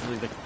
Eventually the...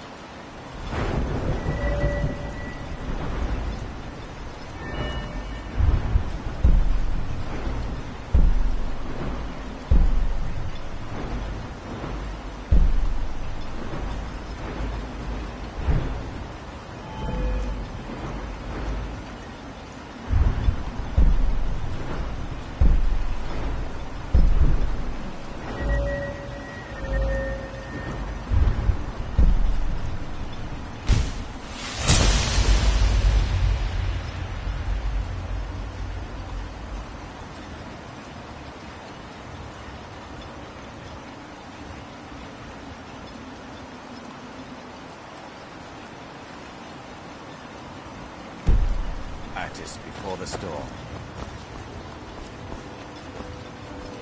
before the storm.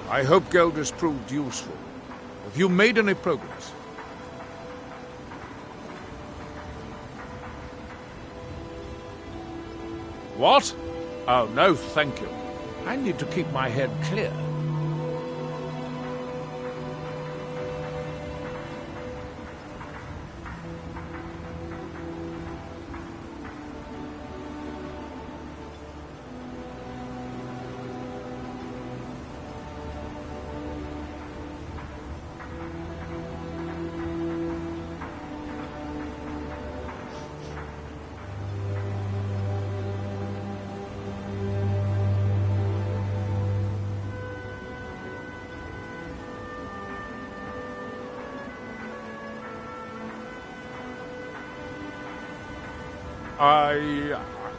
I hope Gelders proved useful. Have you made any progress? What? Oh, no, thank you. I need to keep my head clear.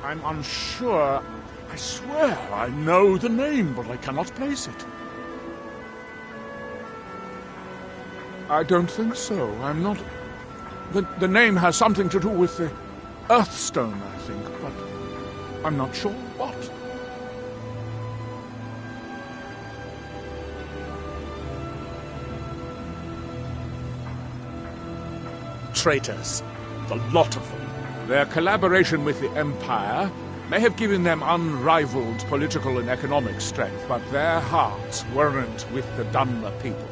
I'm unsure. I swear I know the name, but I cannot place it. I don't think so. I'm not... The name has something to do with the Earthstone, I think, but I'm not sure what. Traitors. The lot of them. Their collaboration with the Empire may have given them unrivaled political and economic strength, but their hearts weren't with the Dunmer people.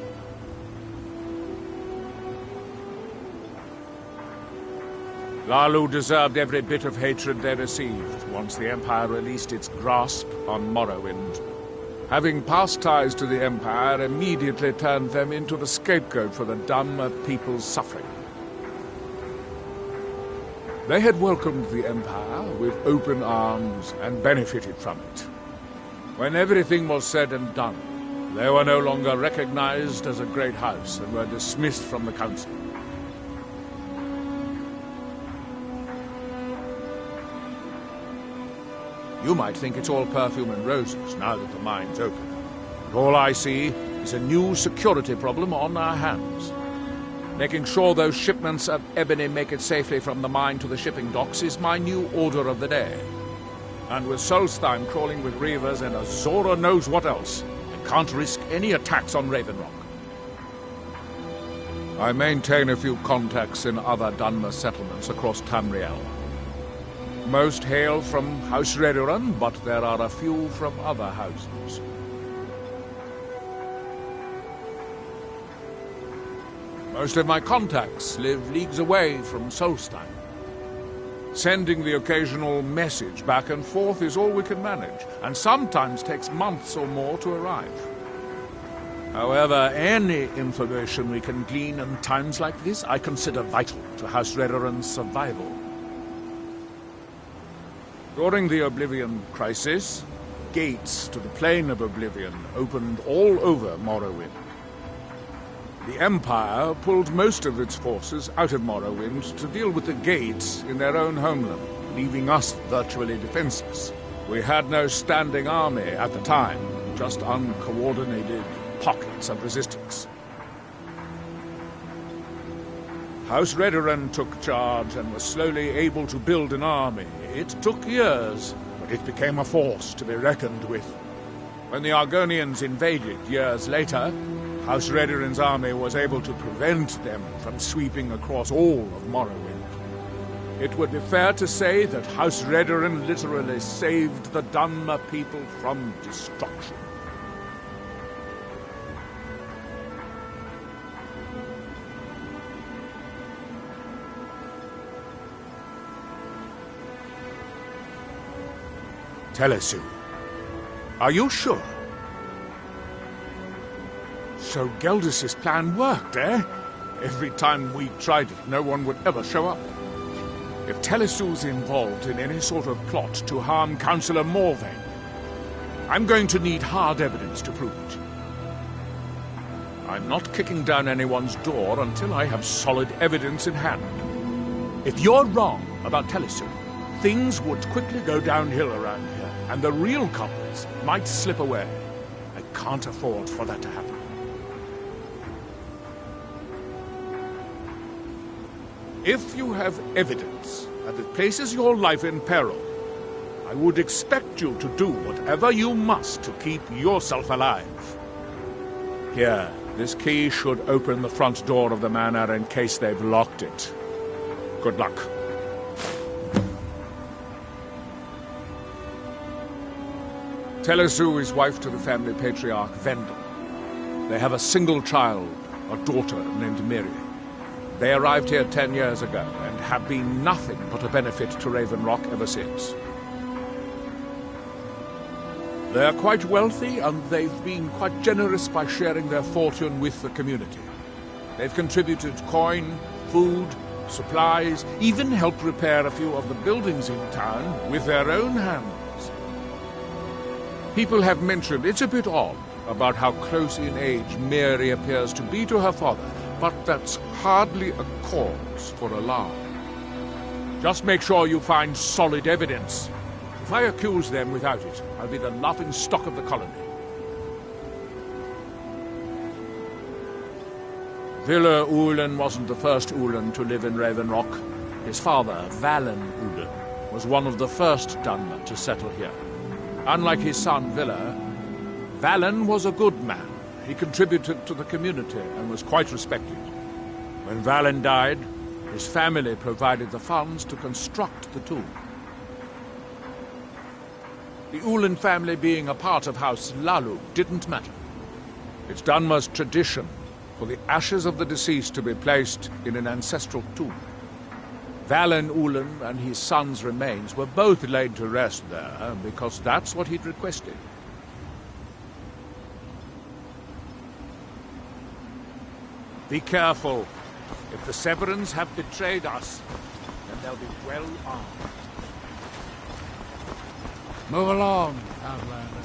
Lalu deserved every bit of hatred they received once the Empire released its grasp on Morrowind. Having past ties to the Empire immediately turned them into the scapegoat for the Dunmer people's suffering. They had welcomed the Empire with open arms and benefited from it. When everything was said and done, they were no longer recognized as a great house and were dismissed from the council. You might think it's all perfume and roses now that the mine's open. But all I see is a new security problem on our hands. Making sure those shipments of ebony make it safely from the mine to the shipping docks is my new order of the day. And with Solstheim crawling with reavers and Azora knows what else, I can't risk any attacks on Raven Rock. I maintain a few contacts in other Dunmer settlements across Tamriel. Most hail from House Redoran, but there are a few from other houses. Most of my contacts live leagues away from Solstheim. Sending the occasional message back and forth is all we can manage, and sometimes takes months or more to arrive. However, any information we can glean in times like this I consider vital to House Redoran's survival. During the Oblivion Crisis, gates to the Plane of Oblivion opened all over Morrowind. The Empire pulled most of its forces out of Morrowind to deal with the gates in their own homeland, leaving us virtually defenseless. We had no standing army at the time, just uncoordinated pockets of resistance. House Redoran took charge and was slowly able to build an army. It took years, but it became a force to be reckoned with. When the Argonians invaded years later, House Redoran's army was able to prevent them from sweeping across all of Morrowind. It would be fair to say that House Redoran literally saved the Dunmer people from destruction. Telesu, are you sure? So Geldus's plan worked, eh? Every time we tried it, no one would ever show up. If Telesu's involved in any sort of plot to harm Councillor Morvain, I'm going to need hard evidence to prove it. I'm not kicking down anyone's door until I have solid evidence in hand. If you're wrong about Telesu, things would quickly go downhill around here, and the real culprits might slip away. I can't afford for that to happen. If you have evidence that it places your life in peril, I would expect you to do whatever you must to keep yourself alive. Here, this key should open the front door of the manor in case they've locked it. Good luck. Telesu is wife to the family patriarch, Vendel. They have a single child, a daughter named Miri. They arrived here 10 years ago and have been nothing but a benefit to Raven Rock ever since. They're quite wealthy, and they've been quite generous by sharing their fortune with the community. They've contributed coin, food, supplies, even helped repair a few of the buildings in town with their own hands. People have mentioned it's a bit odd about how close in age Mary appears to be to her father, but that's hardly a cause for alarm. Just make sure you find solid evidence. If I accuse them without it, I'll be the laughing stock of the colony. Villa Ulen wasn't the first Ulen to live in Raven Rock. His father, Valen Ulen, was one of the first Dunmer to settle here. Unlike his son, Villa, Valen was a good man. He contributed to the community and was quite respected. When Valen died, his family provided the funds to construct the tomb. The Ulen family being a part of House Lalu didn't matter. It's Dunmer's tradition for the ashes of the deceased to be placed in an ancestral tomb. Valen Ulen and his son's remains were both laid to rest there because that's what he'd requested. Be careful. If the Severans have betrayed us, then they'll be well armed. Move along, Outlander.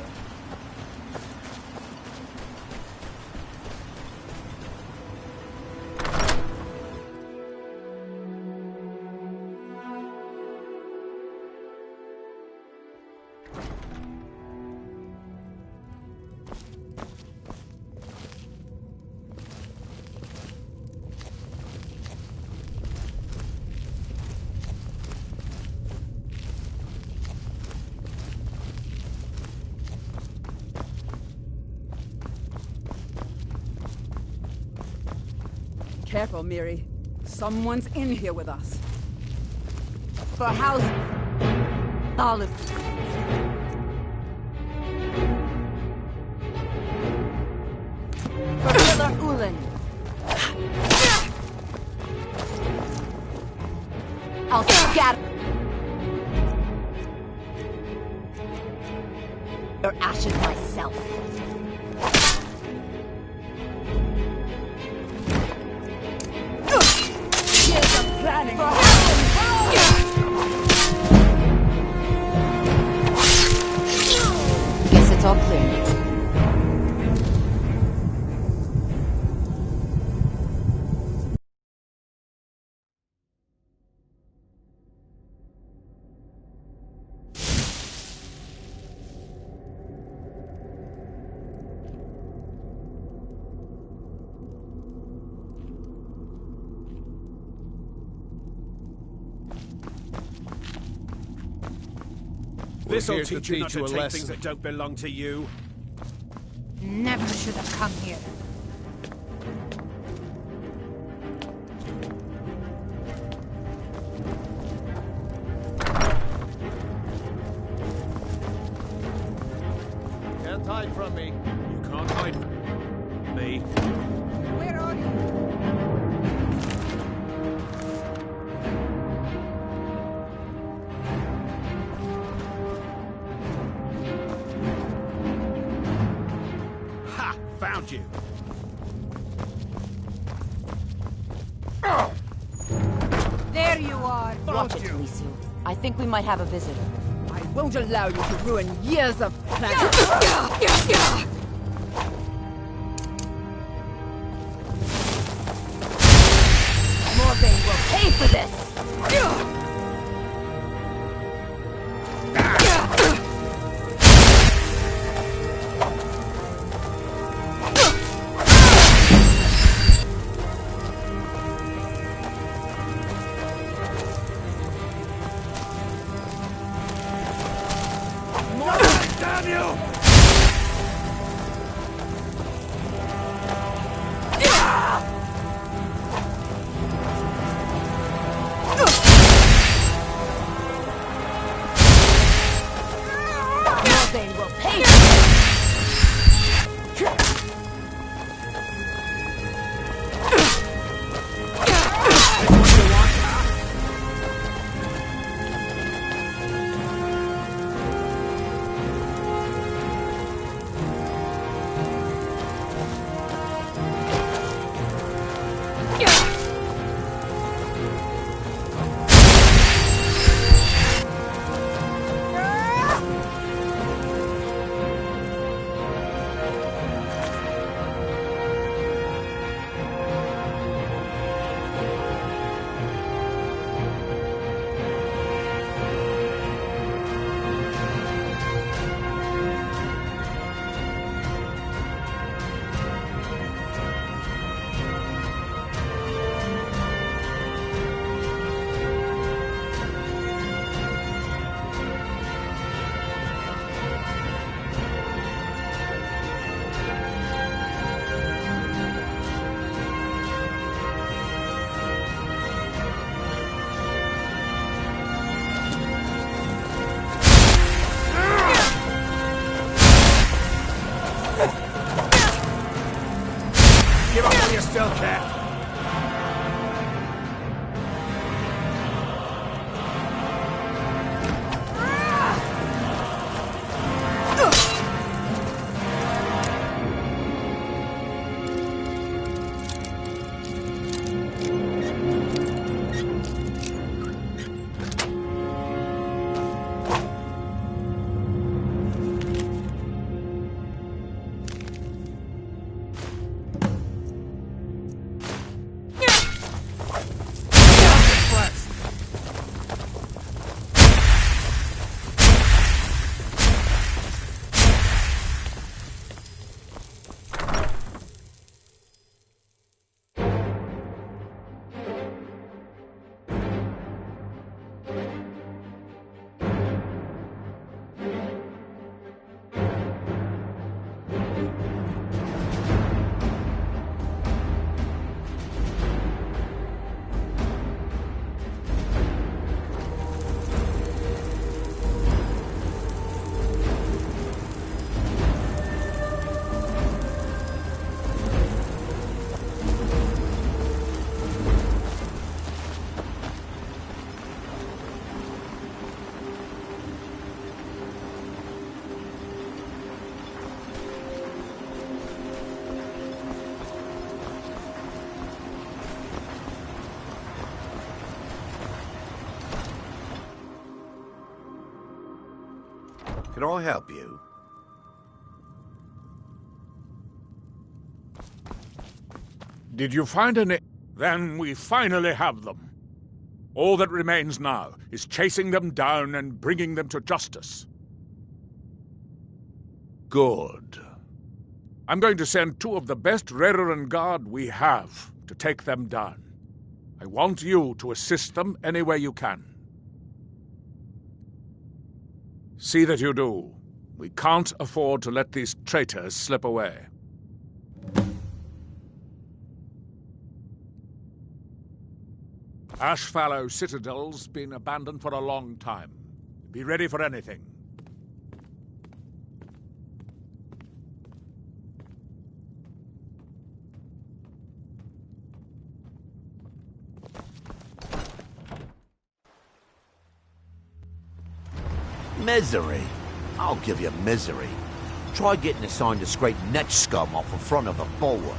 Careful, Miri. Someone's in here with us. For House Olive. For Villa Ulen. I'll scatter your ashes myself. Guess it's all clear. This'll teach you not to take things that don't belong to you. Never should have come here. Can't hide from me. You can't hide from me. Where are you? told you. There you are. Watch it, Lisu. I think we might have a visitor. I won't allow you to ruin years of planning. Morvain will pay for this! Damn you! Morvain will pay for this! Give up while you still can. Can I help you? Did you find any? Then we finally have them. All that remains now is chasing them down and bringing them to justice. Good. I'm going to send two of the best Redoran Guard we have to take them down. I want you to assist them any way you can. See that you do. We can't afford to let these traitors slip away. Ashfallow Citadel's been abandoned for a long time. Be ready for anything. Misery? I'll give you misery. Try getting a sign to scrape net scum off the front of a bulwark.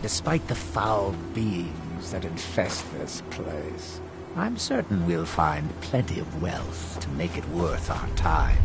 Despite the foul beings that infest this place, I'm certain we'll find plenty of wealth to make it worth our time.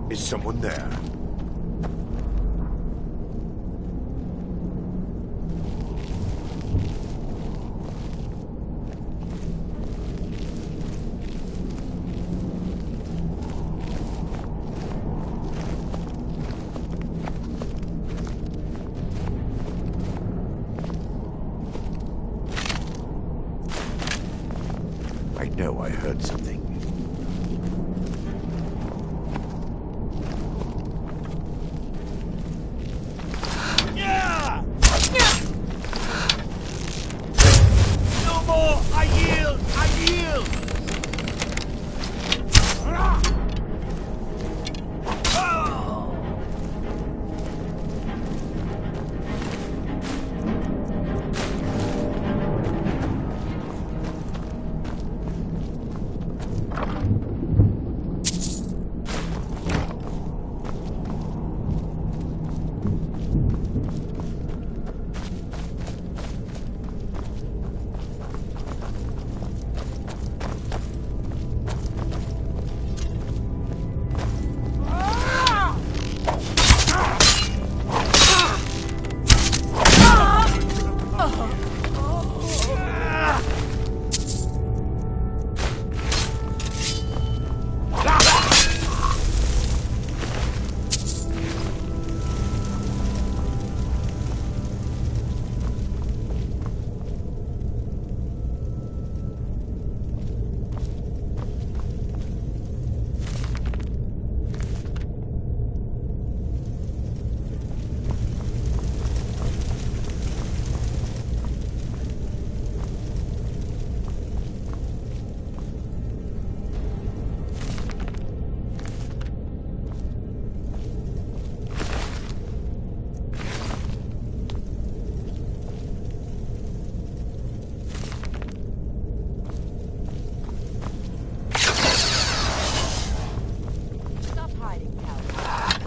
Is someone there?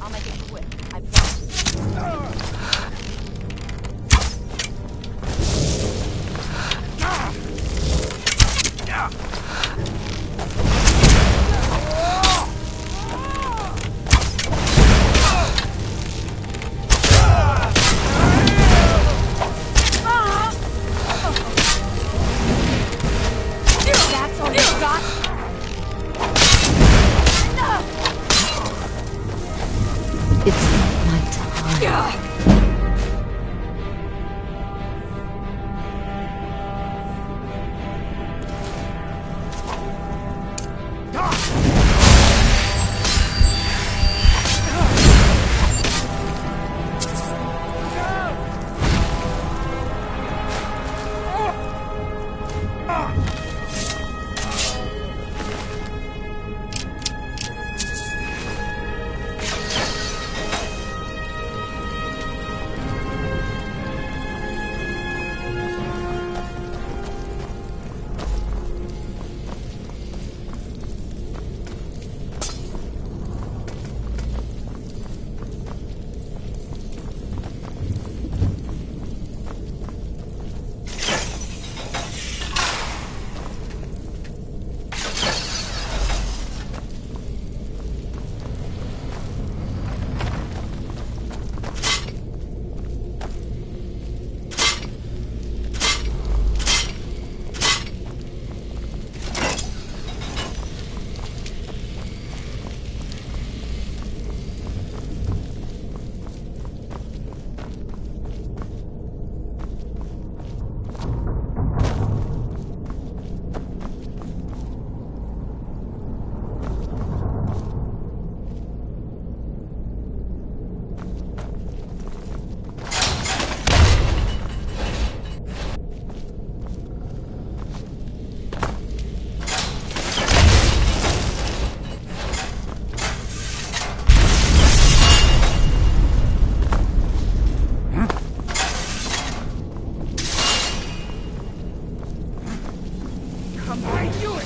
I'll make it quick. I promise. That's all you got? It's not my time.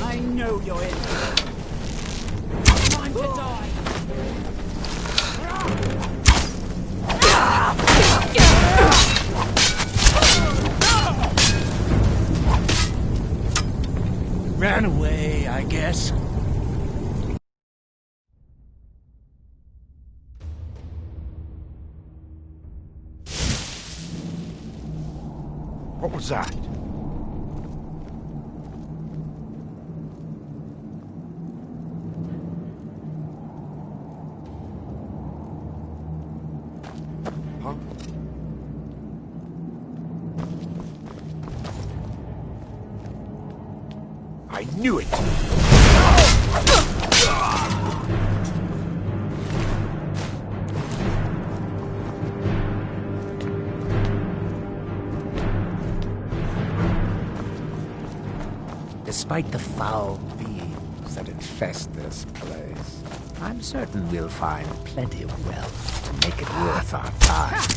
I know you're in. Time to die. Ran away, I guess. What was that? Huh? I knew it! Despite the foul beings that infest this place, I'm certain we'll find plenty of wealth to make it worth our time.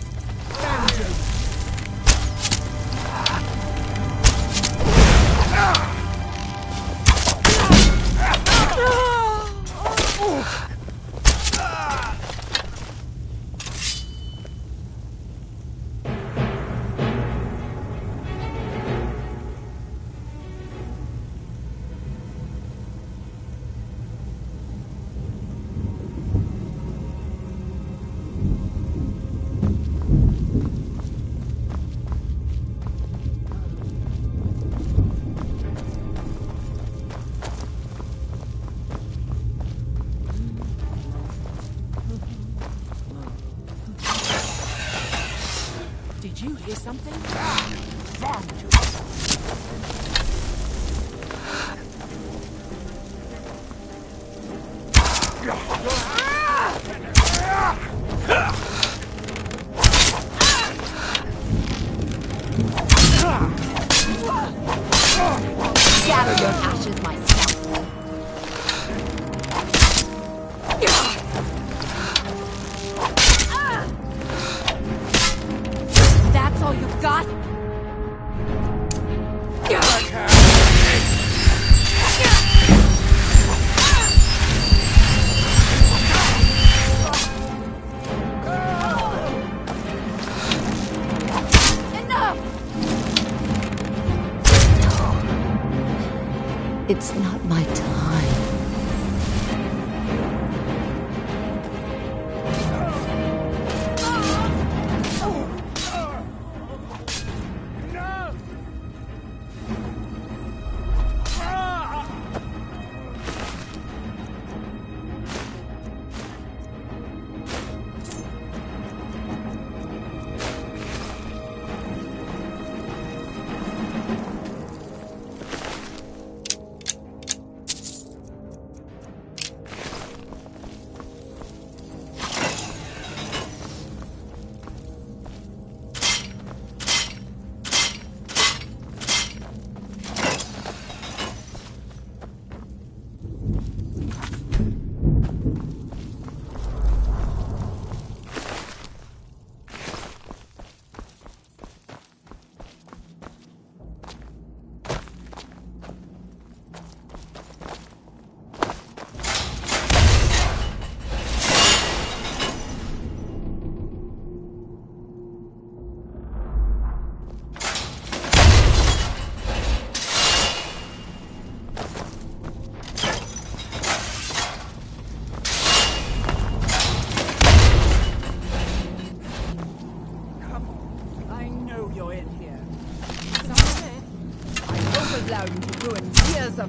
Did you hear something? Gather your ashes myself. That's all you've got?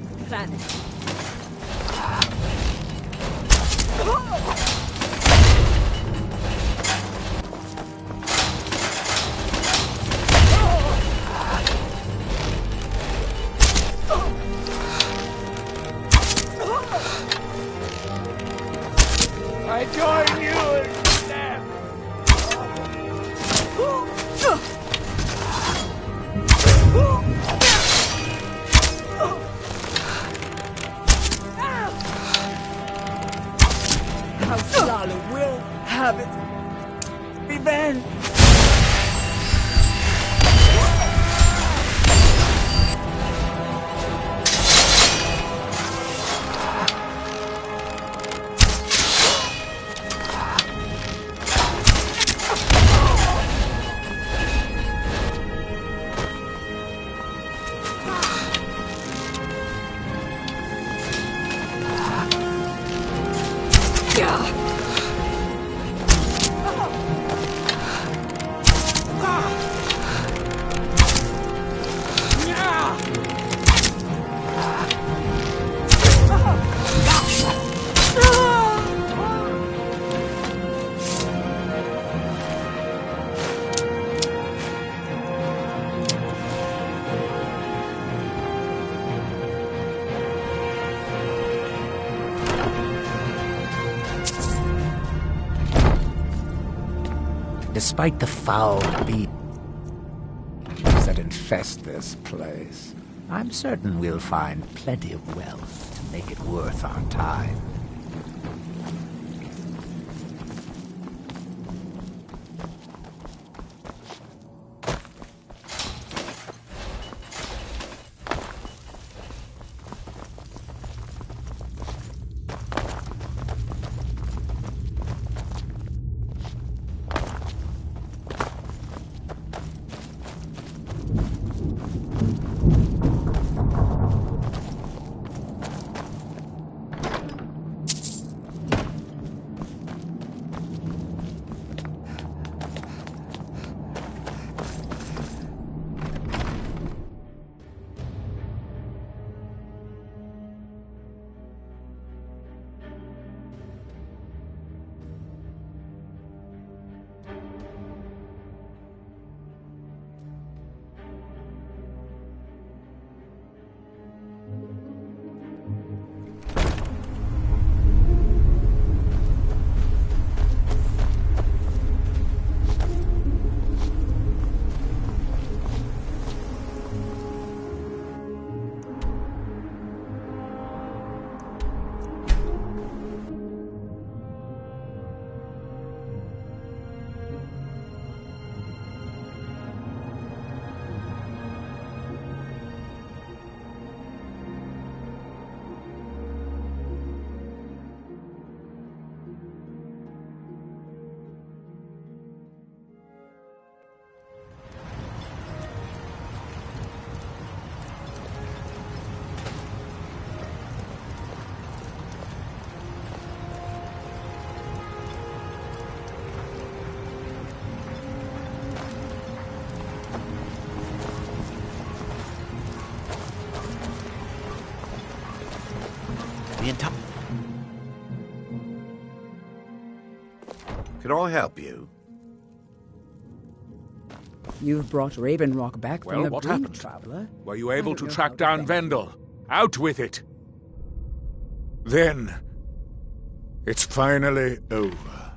of planet. I join you in death! House Lala will have it. Revenge. Despite the foul beasts that infest this place, I'm certain we'll find plenty of wealth to make it worth our time. Can I help you? You've brought Raven Rock back from Well, the what brink, happened? traveler. Were you able I to don't know track how to down thank Vendel? Out with it! Then, it's finally over.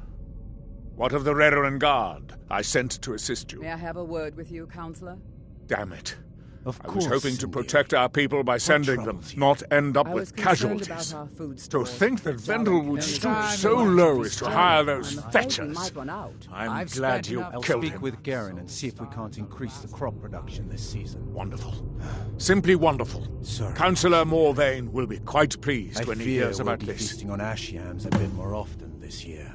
What of the Redoran Guard I sent to assist you? May I have a word with you, Counselor? Damn it. Of I course, was hoping to Cindy. protect our people by sending them, troubles you? not end up I was with concerned casualties. about our food To stores. think that Vendel would Darling, stoop no, so no, low no, as to no, hire those I'm afraid we fetchers. might run out. I'm I've glad spent you enough. I'll killed speak him. with Garen and see if we can't increase the crop production this season. Wonderful. Simply wonderful. Sir, Councillor Morvain will be quite pleased I when he fear hears we'll about be this. feasting on ash yams a bit more often this year.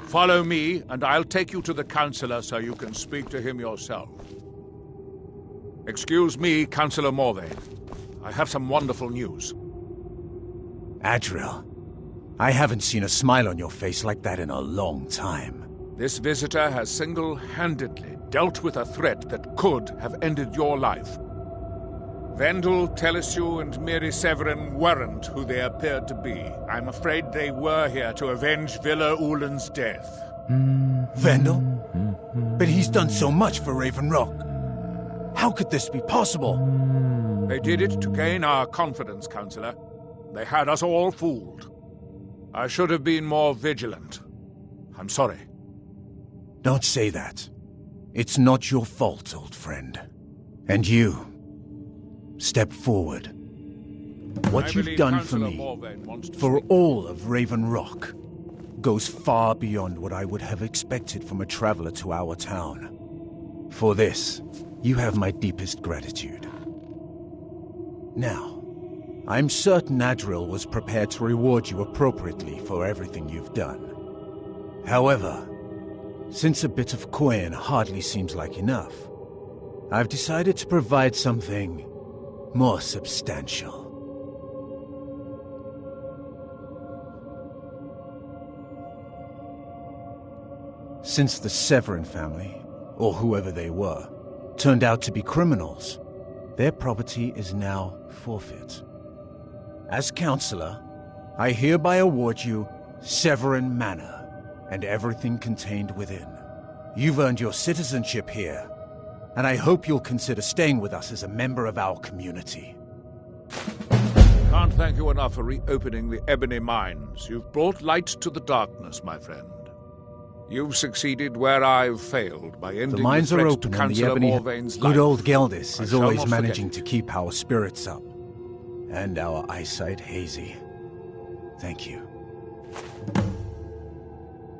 Follow me, and I'll take you to the Councillor so you can speak to him yourself. Excuse me, Councillor Morvain. I have some wonderful news. Adril, I haven't seen a smile on your face like that in a long time. This visitor has single-handedly dealt with a threat that could have ended your life. Vendel, Telesue, and Miri Severin weren't who they appeared to be. I'm afraid they were here to avenge Villa Ulen's death. Vendel? But he's done so much for Raven Rock. How could this be possible? They did it to gain our confidence, Counselor. They had us all fooled. I should have been more vigilant. I'm sorry. Don't say that. It's not your fault, old friend. And you, step forward. What you've done for me, for all of Raven Rock, goes far beyond what I would have expected from a traveler to our town. For this, you have my deepest gratitude. Now, I'm certain Adril was prepared to reward you appropriately for everything you've done. However, since a bit of coin hardly seems like enough, I've decided to provide something more substantial. Since the Severin family, or whoever they were, turned out to be criminals, their property is now forfeit. As Counselor, I hereby award you Severin Manor and everything contained within. You've earned your citizenship here, and I hope you'll consider staying with us as a member of our community. Can't thank you enough for reopening the Ebony Mines. You've brought light to the darkness, my friend. You've succeeded where I've failed by ending the mines the are threat open to and the Councillor Ebony... Morvain's life. Good old Geldis is I shall always not managing forget to keep our spirits up. And our eyesight hazy. Thank you.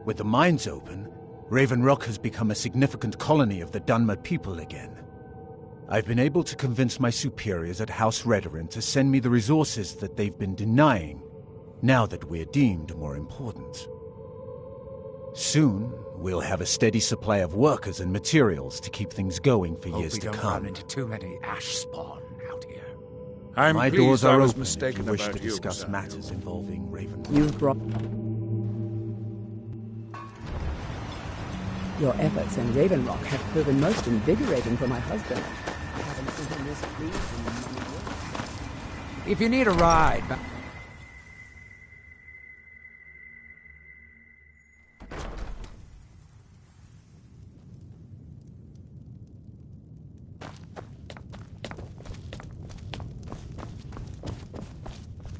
With the mines open, Raven Rock has become a significant colony of the Dunmer people again. I've been able to convince my superiors at House Redoran to send me the resources that they've been denying, now that we're deemed more important. Soon, we'll have a steady supply of workers and materials to keep things going for years to Hope we don't come. run into too many ash spawn out here. I'm My pleased doors I are was open if mistaken you wish about to discuss sir. matters involving Raven Rock. You've brought... Your efforts in Raven Rock have proven most invigorating for my husband. I haven't sent him this pleased in many years. If you need a ride...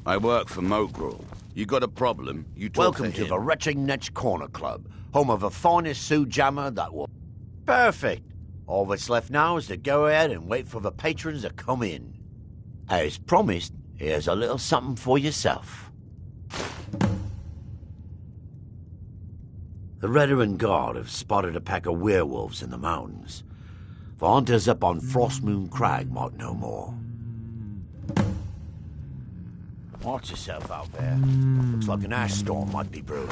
I work for Mogrel. You got a problem, you talk Welcome to him. the Retching Netch Corner Club, home of the finest Sioux jammer that will... Perfect! All that's left now is to go ahead and wait for the patrons to come in. As promised, here's a little something for yourself. The Redoran Guard have spotted a pack of werewolves in the mountains. The hunters up on Frostmoon Crag might know more. Watch yourself out there. Looks like an ash storm might be brewing.